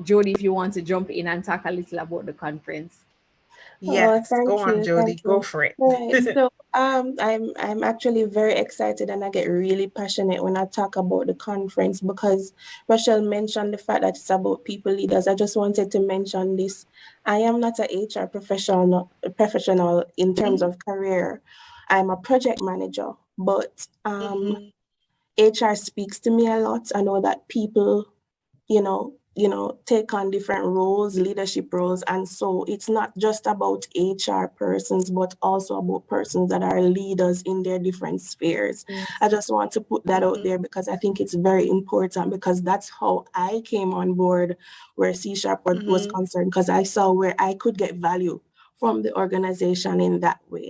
Jodi, if you want to jump in and talk a little about the conference. Oh, Yes, go thank on, you, Jody, thank go you. for it. Right, so I'm actually very excited and I get really passionate when I talk about the conference because Rochelle mentioned the fact that it's about people leaders. I just wanted to mention this. I am not a HR professional in terms Mhm, of career. I'm a project manager, but mhm. HR speaks to me a lot. I know that people take on different roles, leadership roles. And so it's not just about HR persons, but also about persons that are leaders in their different spheres. I Yes. just want to put that out Mhm. there because I think it's very important because that's how I came on board where C-Sharp was Mhm. concerned, because I saw where I could get value from the organization in that way.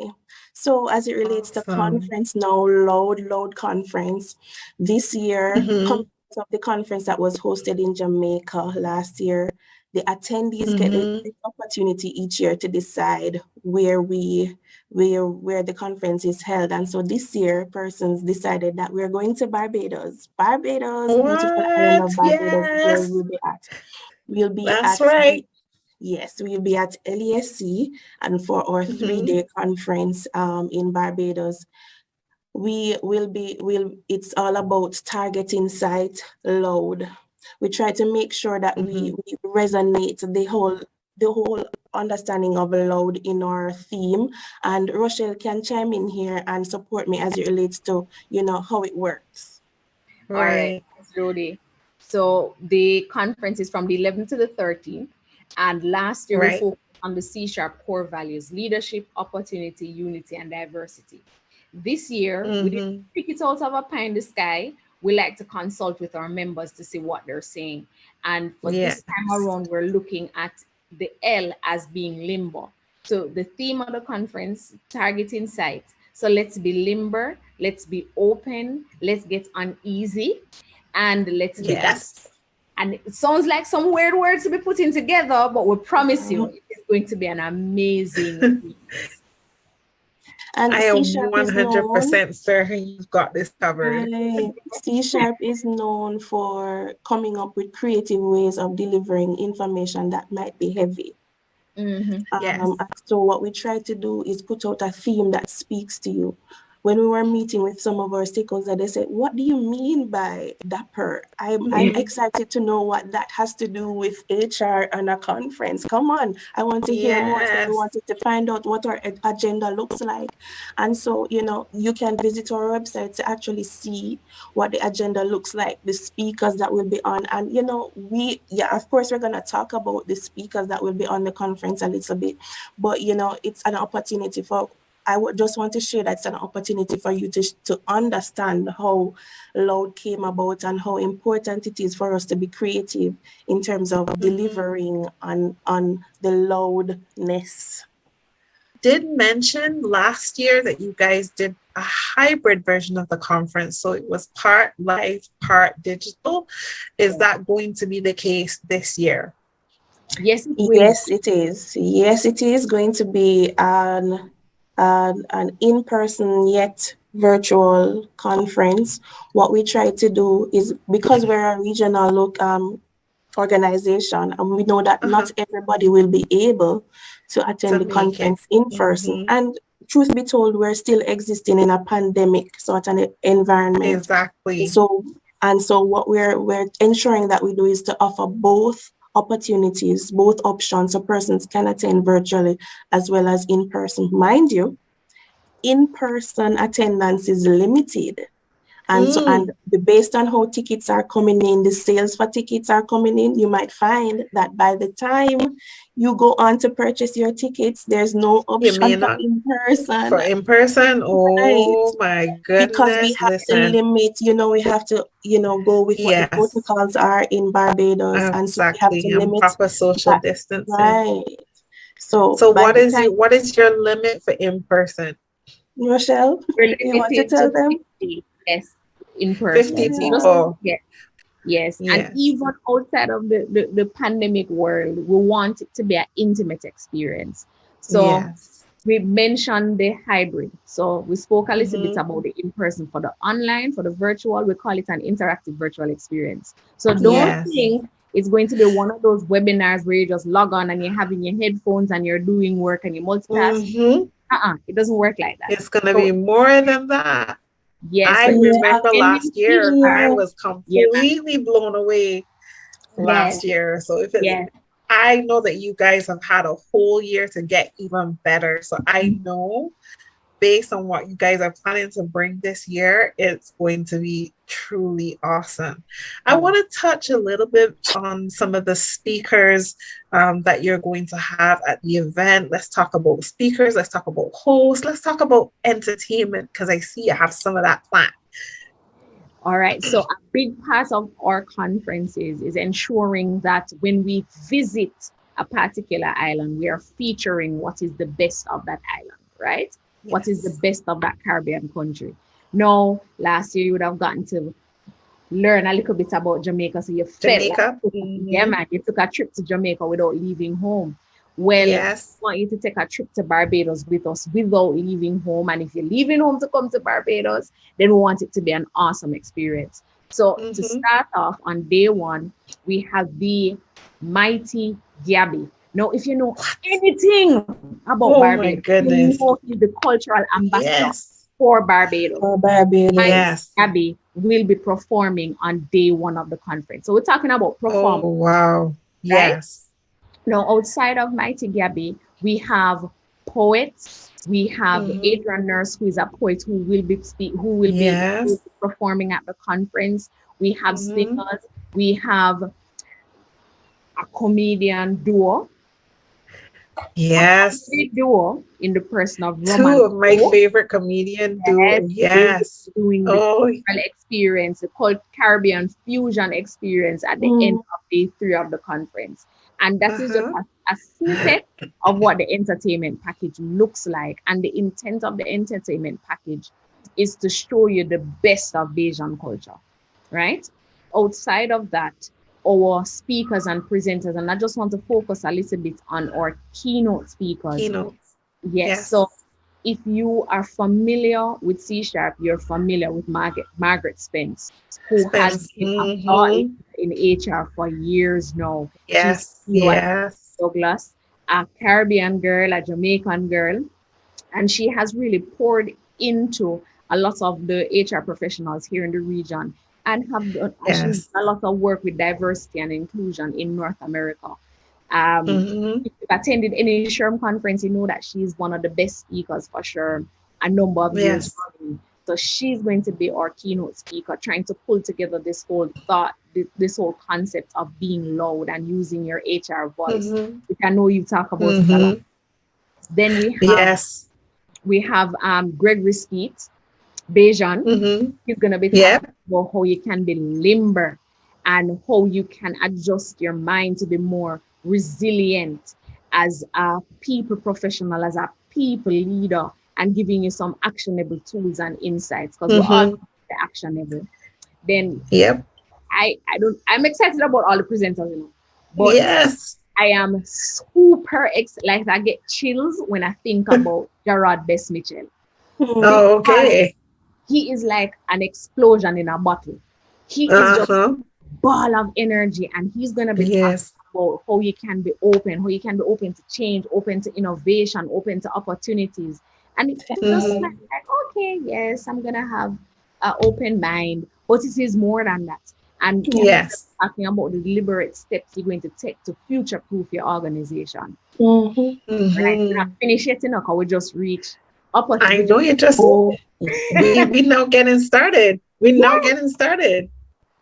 So as it relates to Awesome. conference now, load conference, this year, Mhm. of the conference that was hosted in Jamaica last year, the attendees get Mhm. the opportunity each year to decide where the conference is held. And so this year, persons decided that we're going to Barbados. Barbados, beautiful island What? of Barbados is where Yes, we'll be at. We'll be that's at right. the Yes, we'll be at LESC and for our Mhm. 3-day conference in Barbados it's all about targeting site load. We try to make sure that Mhm. we resonate the whole understanding of load in our theme. And Rochelle can chime in here and support me as it relates to how it works. All right, Right. thanks, Jody. So the conference is from the 11th to the 13th. And last year we Right. focused on the C-sharp core values: leadership, opportunity, unity, and diversity. This year, we didn't Mhm. pick it out of a pie in the sky. We like to consult with our members to see what they're saying. And for this time Yes. around, we're looking at the L as being limber. So the theme of the conference, targeting sites. So let's be limber, let's be open, let's get uneasy, and let's be that. Yes. And it sounds like some weird words to be putting together, but we promise you Mhm. it is going to be an amazing weekend. And I am C-sharp is known 100% certain you've got this covered. Right. C-sharp is known for coming up with creative ways of delivering information that might be heavy. Mm-hmm. Yes. And so what we try to do is put out a theme that speaks to you. When we were meeting with some of our stakeholders, they said, "What do you mean by dapper?" I'm Mhm. excited to know what that has to do with HR and a conference. Come on, I want to hear more. So we Yes. wanted to find out what our agenda looks like. And so, you can visit our website to actually see what the agenda looks like, the speakers that will be on. And, of course, we're going to talk about the speakers that will be on the conference a little bit, but, it's an opportunity for I would just want to share that's an opportunity for you to understand how Loud came about and how important it is for us to be creative in terms of Mhm. delivering on the loudness. Did mention last year that you guys did a hybrid version of the conference. So it was part live, part digital. Is that going to be the case this year? Yes, it will. Yes, it is. Yes, it is going to be an in-person yet virtual conference. What we try to do is, because we're a regional organization, and we know that Uh-huh. not everybody will be able to To attend the make it. conference in person. Hmm. And truth be told, we're still existing in a pandemic sort of environment. Exactly. So what we're ensuring that we do is to offer both opportunities, both options, so persons can attend virtually as well as in person. Mind you, in-person attendance is limited. And Mm. based on how tickets are coming in, the sales for tickets are coming in, you might find that by the time you go on to purchase your tickets, there's no You option may for not in-person. for in person. Right. Oh my Because we goodness. have to Listen. limit, we have to, go with what the Yes, protocols are in Barbados. And so we have to exactly. And limit proper social that. distancing. Right. So So by the time, what is your limit for in person? Rochelle, We're you want to limited tell to them? 50, yes, in person. 50 So just, Yeah. people. yeah, yes. And Yes. even outside of the pandemic world, we want it to be an intimate experience. So Yes. we mentioned the hybrid. So we spoke a little bit Mm-hmm. about the in-person. For the online, for the virtual, we call it an interactive virtual experience. So don't Yes. think It's going to be one of those webinars where you just log on and you're having your headphones and you're doing work and you multitask. It doesn't work like that. It's going to So, be more than that. yes. I So remember when last you year, see I her, was yeah, completely blown away yes, last year. So if it's, yes. I know that you guys have had a whole year to get even better. So I know based on what you guys are planning to bring this year, it's going to be truly awesome. I want to touch a little bit on some of the speakers that you're going to have at the event. Let's talk about speakers. Let's talk about hosts. Let's talk about entertainment because I see you have some of that planned. All right. So a big part of our conferences is ensuring that when we visit a particular island, we are featuring what is the best of that island, right? Yes. What is the best of that Caribbean country. Now, last year you would have gotten to learn a little bit about Jamaica. So you felt Jamaica. Like, yeah, man, you took a trip to Jamaica without leaving home. Well, yes. I want you to take a trip to Barbados with us without leaving home. And if you're leaving home to come to Barbados, then we want it to be an awesome experience. So to start off on day one, we have the mighty Gabby. Now, if you know anything about Barbados, my goodness. you know he's the cultural ambassador for Barbados. Yes. Gabby will be performing on day one of the conference. So we're talking about performance. Oh, wow. Right? Yes. Now, outside of Mighty Gabby, we have poets. We have Adrian Nurse, who is a poet who will be performing at the conference. We have singers. We have a comedian duo. Yes. A duo in the person of Roman. Two of my favorite comedian duo. Yes. Doing the experience, the Caribbean fusion experience at the end of day 3 of the conference. And that is just a snippet of what the entertainment package looks like. And the intent of the entertainment package is to show you the best of Bajan culture, right? Outside of that, our speakers and presenters, and I just want to focus a little bit on our keynote speakers. Yes. So if you are familiar with C-Sharp, you're familiar with Margaret Spence, who has been in HR for years now. Yes. She's Douglas, a Caribbean girl, a Jamaican girl, and she has really poured into a lot of the HR professionals here in the region and have done she's done a lot of work with diversity and inclusion in North America. If you've attended any SHRM conference, you know that she's one of the best speakers for SHRM a number of years running. So she's going to be our keynote speaker, trying to pull together this whole thought, this whole concept of being loud and using your HR voice, which I know you talk about it a lot. Then we have Gregory Skeet, Bajan. He's going to be talking about how you can be limber and how you can adjust your mind to be more resilient as a people professional, as a people leader, and giving you some actionable tools and insights, because we're all actionable. Then I'm excited about all the presenters, you know. But I am super like I get chills when I think about Gerard Best Mitchell. He is like an explosion in a bottle. He is just a ball of energy, and he's gonna be talking about how you can be open, to change, open to innovation, open to opportunities. And it's just like, okay, yes, I'm gonna have an open mind, but it is more than that. And talking about the deliberate steps you're going to take to future-proof your organization. Right? We're not finished yet, you know, because we just reached opportunity. I know you just we now getting started.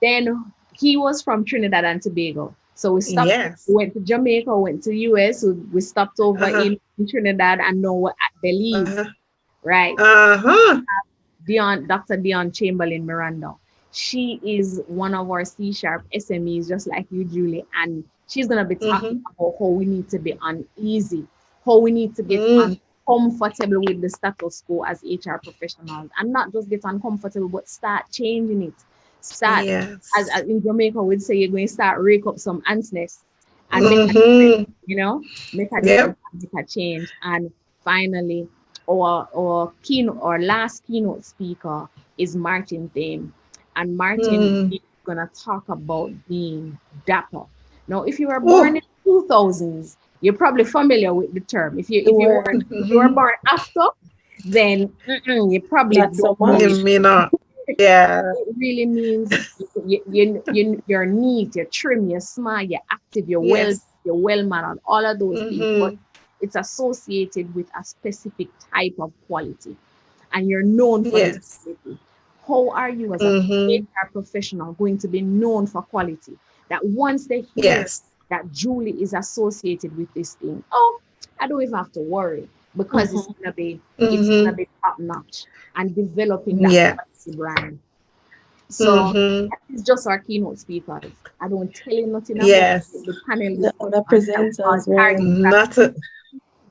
Then he was from Trinidad and Tobago. So we stopped, went to Jamaica, went to US, so we stopped over in Trinidad and now we're at Belize. Right. Dr. Dion Chamberlain Miranda. She is one of our C-Sharp SMEs, just like you, Julie. And she's going to be talking about how we need to be uneasy, how we need to get uncomfortable with the status quo as HR professionals, and not just get uncomfortable, but start changing it. Start, as in Jamaica, we'd say you're going to start rake up some ants nests and make a change. And finally, our last keynote speaker is Martin Thame. And Martin is going to talk about being dapper. Now, if you were born Oh, in 2000s, you're probably familiar with the term. The If you were mhm. born after, then you probably not so don't know You it. much. may not. Yeah. It really means you're neat, you're trim, you're smart, you're active, Yes. you're well mannered, all of those things. But Mm-hmm. it's associated with a specific type of quality, and you're known for this Yes. quality. How are you as a Mm-hmm. HR professional going to be known for quality? That once they hear Yes. that Julie is associated with this thing, oh, I don't even have to worry because Mhm. it's gonna Mm-hmm. be top notch and developing that Yeah. quality brand. So Mm-hmm. that is just our keynote speakers. I don't tell you nothing about Yes. the panel The other discussion that we call presenters, right? target Not practice.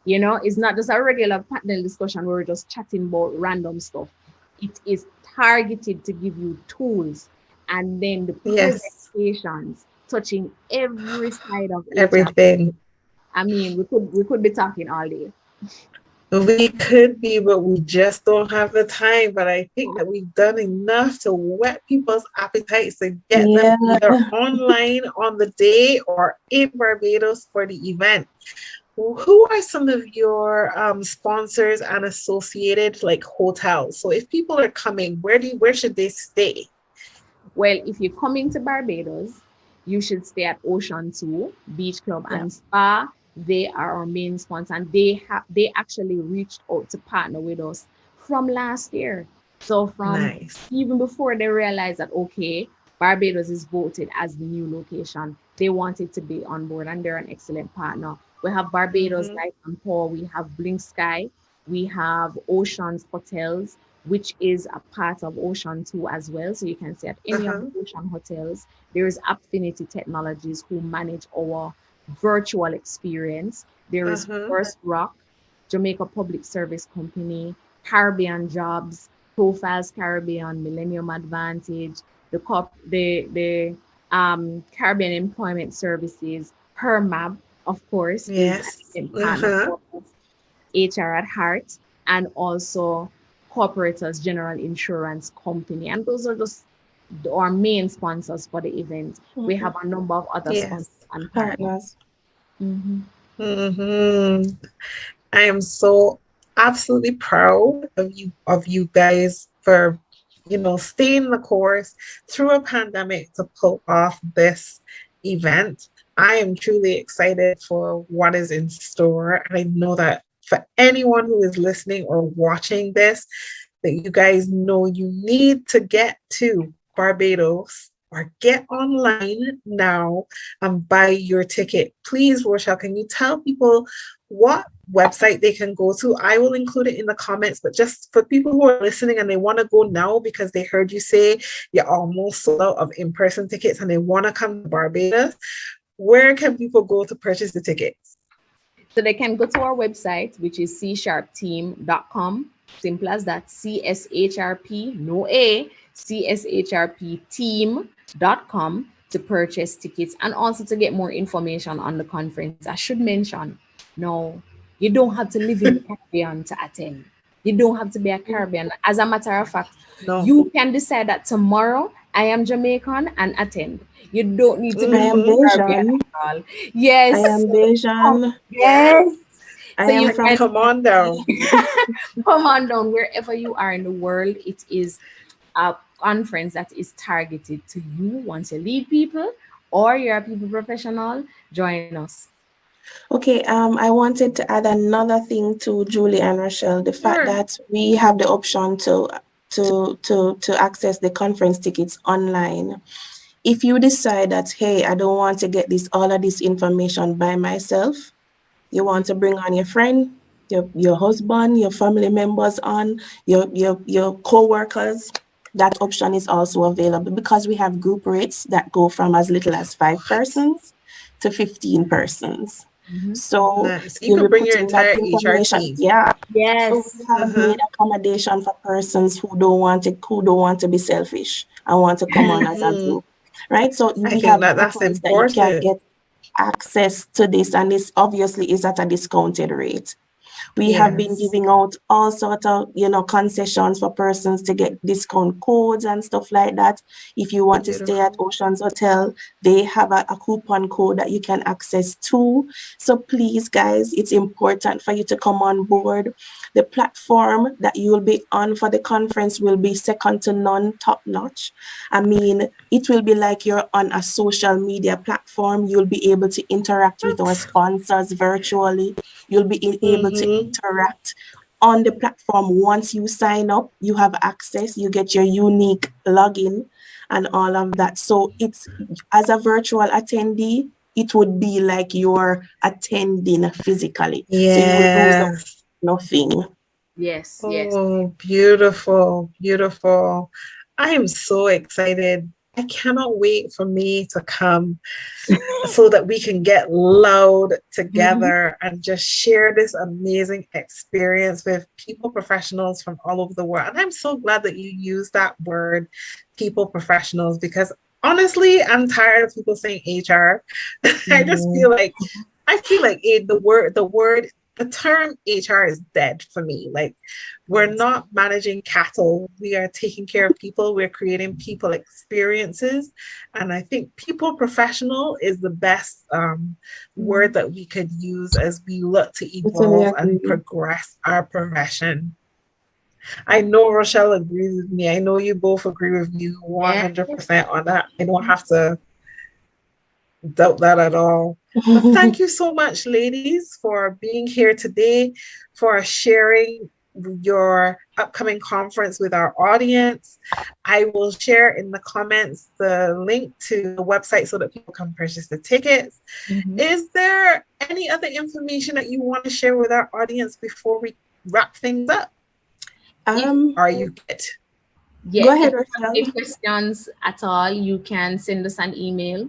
a, It's not just a regular panel discussion where we're just chatting about random stuff. It is targeted to give you tools and then the yes. presentations touching every side of HR. Everything. I mean, we could be talking all day. We could be, but we just don't have the time. But I think that we've done enough to whet people's appetites and get them Yeah. either online on the day or in Barbados for the event. Who are some of your sponsors and associated like hotels? So if people are coming, where should they stay? Well, if you come into Barbados, you should stay at Ocean 2 Beach Club Yeah. and Spa. They are our main sponsor, and they actually reached out to partner with us from last year. So from Nice. even before they realized that okay, Barbados is voted as the new location, they wanted to be on board, and they're an excellent partner. We have Barbados Mm-hmm. Light and Power, we have Blink Sky, we have Oceans Hotels, which is a part of Ocean 2 as well. So you can see at any of the Uh-huh. Ocean hotels, there is Affinity Technologies who manage our virtual experience. There is Uh-huh. First Rock, Jamaica Public Service Company, Caribbean Jobs, Profiles Caribbean, Millennium Advantage, the Caribbean Employment Services, HERMAB, of course, is an Yes. excellent partner Uh-huh. for us, HR at Heart, and also Corporators General Insurance Company. And those are just our main sponsors for the event. We Mhm. have a number of other sponsors Yes. and partners. Partners. Mm-hmm. Mm-hmm. I am so absolutely proud of you guys for staying the course through a pandemic to pull off this event. I am truly excited for what is in store. And I know that for anyone who is listening or watching this, that you guys know you need to get to Barbados or get online now and buy your ticket. Please, Rochelle, can you tell people what website they can go to? I will include it in the comments, but just for people who are listening and they want to go now because they heard you say you're almost sold out of in-person tickets and they want to come to Barbados, where can people go to purchase the tickets? So they can go to our website, which is csharpteam.com. Simple as that. CSHRP, no A, CSHRPteam.com to purchase tickets and also to get more information on the conference. I should mention, no, you don't have to live in the Caribbean to attend. You don't have to be a Caribbean. As a matter of fact, No. you can decide that tomorrow I am Jamaican and attend. You don't need to I be am Mm-hmm. Caribbean Bayesian. at all. I Yes. am Bayesian. Yes. I So am you from can Come on down. come on down wherever you are in the world. It is a conference that is targeted to you. Once you lead people or you're a people professional, join us. Okay, I wanted to add another thing to Julie and Rochelle, the fact Sure. that we have the option to access the conference tickets online. If you decide that, hey, I don't want to get all of this information by myself, you want to bring on your friend, your husband, your family members on, your co-workers, that option is also available because we have group rates that go from as little as 5 persons to 15 persons. Mhm. So Nice. You you'll could be bring your putting that entire HR information. team. Yeah. So we Yes. have Uh-huh. made accommodation for persons who don't want to be selfish and want to come on as a Mm-hmm. group. Right. So I we think have that that's groupers that you can important. get access to this, and this obviously is at a discounted rate. We have been Yes. giving out all sort of, concessions for persons to get discount codes and stuff like that. If you want to stay at Beautiful. Oceans Hotel, they have a coupon code that you can access to. So please, guys, it's important for you to come on board. The platform that you will be on for the conference will be second to none, top notch. I mean, it will be like you're on a social media platform. You'll be able to interact with our sponsors virtually. You'll be able to Mm-hmm. interact on the platform. Once you sign up, you have access, you get your unique login and all of that. So it's, as a virtual attendee, it would be like you're attending physically. So you will lose out Yes. nothing. Yes, yes. Oh, beautiful, beautiful. I am so excited. I cannot wait for May to come so that we can get loud Mhm. together and just share this amazing experience with people professionals from all over the world. And I'm so glad that you used that word, people professionals, because honestly, I'm tired of people saying HR. I just Mhm. feel like the term HR is dead for me. Like, we're Yes. not managing cattle. We are taking care of people. We're creating people experiences. And I think people professional is the best word Mhm. that we could use as we look to Totally evolve and agree. progress our profession. I know Rochelle agrees with me. I know you both agree with me Yeah. 100% on that. I don't have to doubt that at all. But thank you so much, ladies, for being here today, for sharing your upcoming conference with our audience. I will share in the comments the link to the website so that people can purchase the tickets. Mhm. Is there any other information that you want to share with our audience before we wrap things up? If um, Are you good? yeah, Go if ahead, you have Rochelle. any questions at all, you can send us an email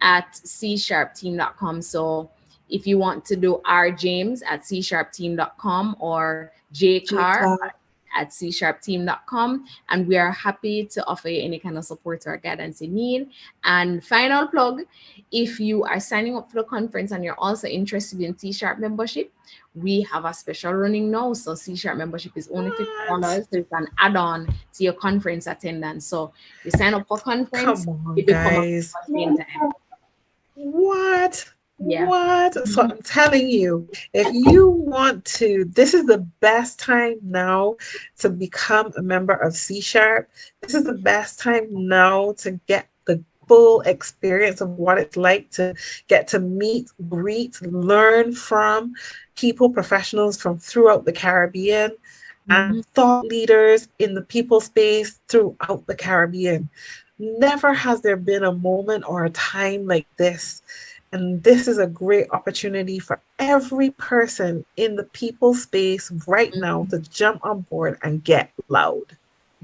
at csharpteam.com. So if you want to do R James at csharpteam.com or jcar J-Car. at csharpteam.com, and we are happy to offer you any kind of support or guidance you need. And final plug, if you are signing up for the conference and you're also interested in C Sharp membership, we have a special running now. So C Sharp membership is only What? $50. So it's an add-on to your conference attendance. So you sign up for conference, Come on, you become a guys. member same time. What? Yeah. What? So Mhm. I'm telling you, if you want to, this is the best time now to become a member of C Sharp. This is the best time now to get the full experience of what it's like to get to meet, greet, learn from people, professionals from throughout the Caribbean and Mhm. thought leaders in the people space throughout the Caribbean. Never has there been a moment or a time like this. And this is a great opportunity for every person in the people space right now to jump on board and get loud.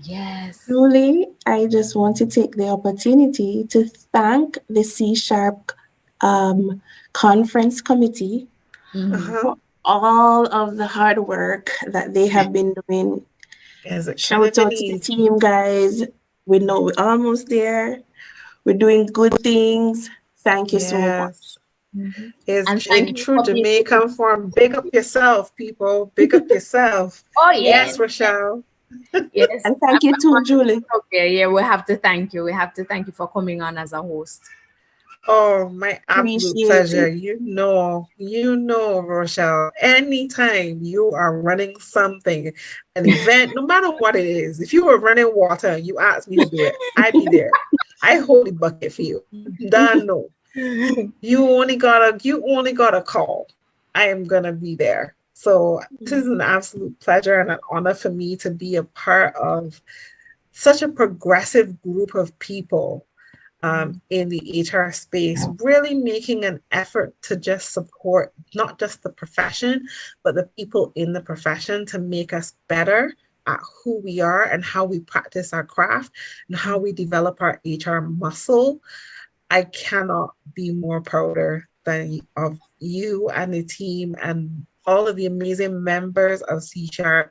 Yes. Truly, I just want to take the opportunity to thank the C Sharp conference committee Mhm. Uh-huh. for all of the hard work that they have been doing. Is it kind of Shout been out to the easy? team, guys. We know we're almost there. We're doing good things. Thank you so Yes. much. Mhm. Is And in thank you true for being with Jamaican us. form, big up yourself, people. Big up yourself. Oh yeah. Yes, Rochelle. Yes. And thank you too, Julie. Okay, yeah, we have to thank you. We have to thank you for coming on as a host. Oh, my absolute Appreciate pleasure. it. Rochelle, anytime you are running something, an event, no matter what it is, if you were running water and you asked me to do it, I'd be there. I hold the bucket for you. Done, no. You only gotta call. I am gonna be there. So this is an absolute pleasure and an honor for me to be a part of such a progressive group of people in the HR space, really making an effort to just support not just the profession, but the people in the profession to make us better at who we are and how we practice our craft and how we develop our HR muscle. I cannot be more prouder than of you and the team and all of the amazing members of C Sharp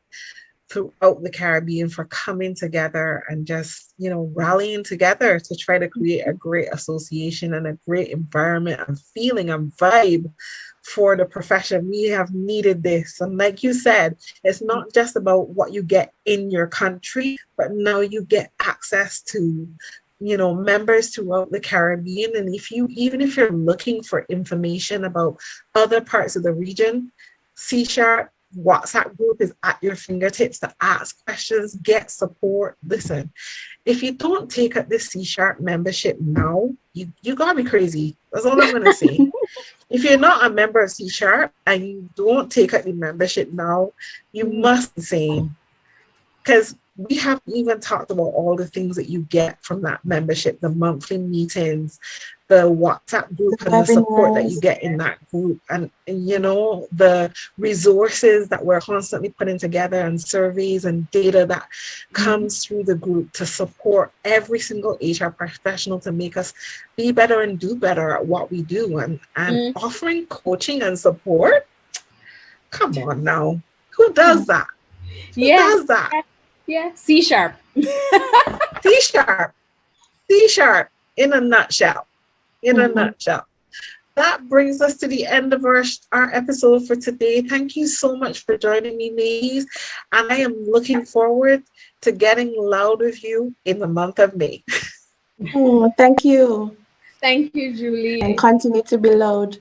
throughout the Caribbean for coming together and just, rallying together to try to create a great association and a great environment and feeling and vibe for the profession. We have needed this. And like you said, it's not just about what you get in your country, but now you get access to, you know, members throughout the Caribbean. And even if you're looking for information about other parts of the region, CSHRP WhatsApp group is at your fingertips to ask questions, get support. Listen, if you don't take up this CSHRP membership now, you gotta be crazy. That's all I'm gonna say. If you're not a member of CSHRP and you don't take up the membership now, you must be insane. Because we haven't even talked about all the things that you get from that membership, the monthly meetings, the WhatsApp group, and the support that you get in that group, and you know, the resources that we're constantly putting together, and surveys and data that comes through the group to support every single HR professional to make us be better and do better at what we do, and offering coaching and support. Come on now, who does that? Who does that? Yeah, CSHRP. C-sharp in a nutshell. In a nutshell. That brings us to the end of our episode for today. Thank you so much for joining me, ladies. And I am looking forward to getting loud with you in the month of May. Thank you. Thank you, Julie. And continue to be loud.